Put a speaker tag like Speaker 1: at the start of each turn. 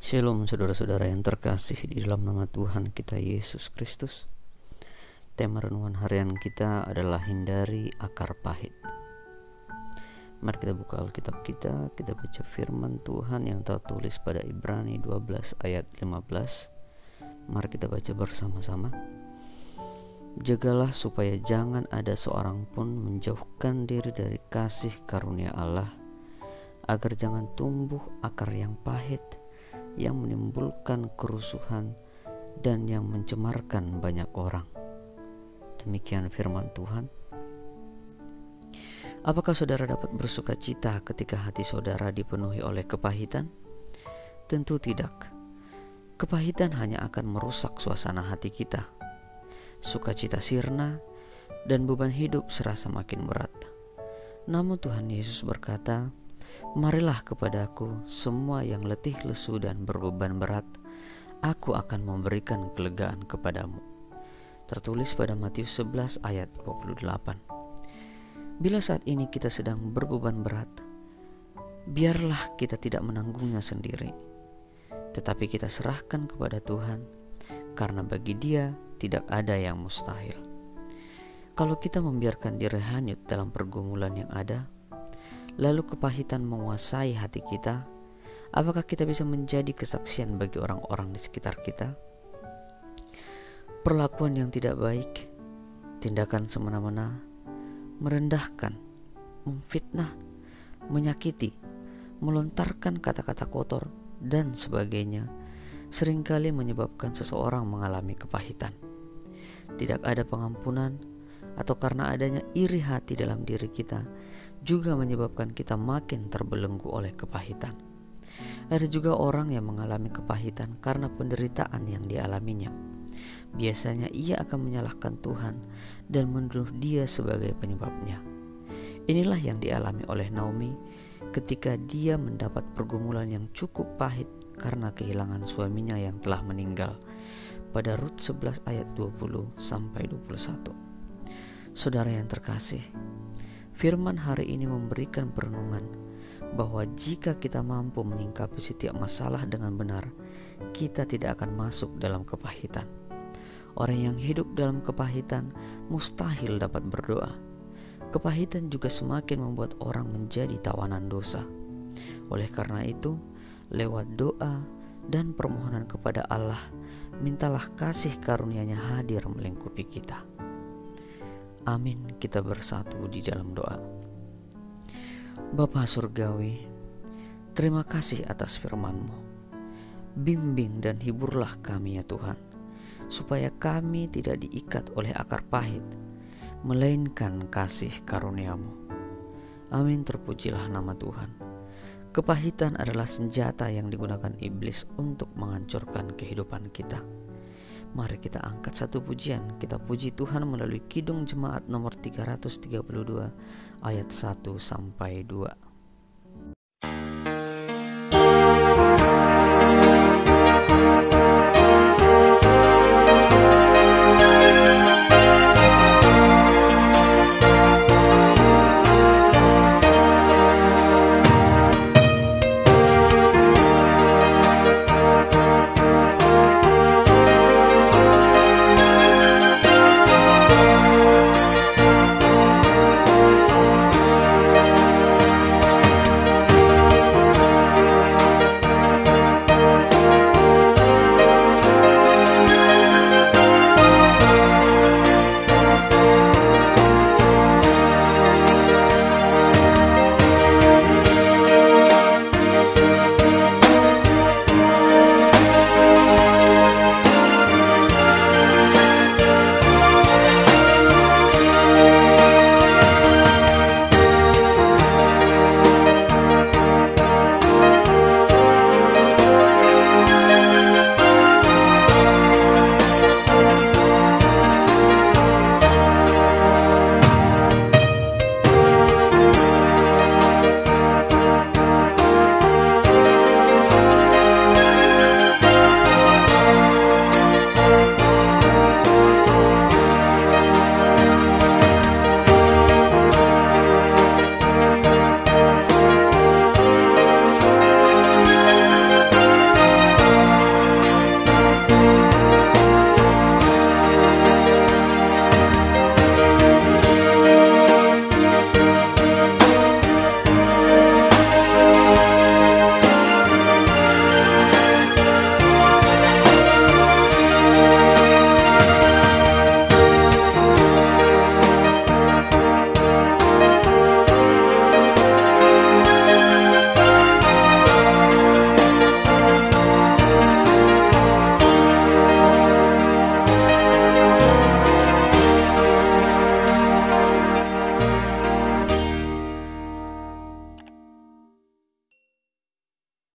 Speaker 1: Shalom saudara-saudara yang terkasih di dalam nama Tuhan kita Yesus Kristus. Tema renungan harian kita adalah hindari akar pahit. Mari kita buka Alkitab kita baca firman Tuhan yang tertulis pada Ibrani 12 ayat 15. Mari kita baca bersama-sama. Jagalah supaya jangan ada seorang pun menjauhkan diri dari kasih karunia Allah, agar jangan tumbuh akar yang pahit, yang menimbulkan kerusuhan dan yang mencemarkan banyak orang. Demikian firman Tuhan. Apakah saudara dapat bersuka cita ketika hati saudara dipenuhi oleh kepahitan? Tentu tidak. Kepahitan hanya akan merusak suasana hati kita. Sukacita sirna dan beban hidup serasa makin berat. Namun Tuhan Yesus berkata, "Marilah kepadaku semua yang letih lesu dan berbeban berat, aku akan memberikan kelegaan kepadamu." Tertulis pada Matius 11 ayat 28. Bila saat ini kita sedang berbeban berat, biarlah kita tidak menanggungnya sendiri, tetapi kita serahkan kepada Tuhan, karena bagi Dia tidak ada yang mustahil. Kalau kita membiarkan diri hanyut dalam pergumulan yang ada, lalu kepahitan menguasai hati kita, apakah kita bisa menjadi kesaksian bagi orang-orang di sekitar kita? Perlakuan yang tidak baik, tindakan semena-mena, merendahkan, memfitnah, menyakiti, melontarkan kata-kata kotor, dan sebagainya, seringkali menyebabkan seseorang mengalami kepahitan. Tidak ada pengampunan, atau karena adanya iri hati dalam diri kita, juga menyebabkan kita makin terbelenggu oleh kepahitan. Ada juga orang yang mengalami kepahitan karena penderitaan yang dialaminya. Biasanya ia akan menyalahkan Tuhan dan menuduh Dia sebagai penyebabnya. Inilah yang dialami oleh Naomi ketika dia mendapat pergumulan yang cukup pahit karena kehilangan suaminya yang telah meninggal, pada Rut 11 ayat 20-21. Saudara yang terkasih, firman hari ini memberikan perenungan bahwa jika kita mampu menyingkapi setiap masalah dengan benar, kita tidak akan masuk dalam kepahitan. Orang yang hidup dalam kepahitan mustahil dapat berdoa. Kepahitan juga semakin membuat orang menjadi tawanan dosa. Oleh karena itu, lewat doa dan permohonan kepada Allah, mintalah kasih karunia-Nya hadir melingkupi kita. Amin. Kita bersatu di dalam doa. Bapa Surgawi, terima kasih atas firman-Mu. Bimbing dan hiburlah kami ya Tuhan, supaya kami tidak diikat oleh akar pahit, melainkan kasih karunia-Mu. Amin. Terpujilah nama Tuhan. Kepahitan adalah senjata yang digunakan iblis untuk menghancurkan kehidupan kita. Mari kita angkat satu pujian. Kita puji Tuhan melalui Kidung Jemaat nomor 332 ayat 1-2.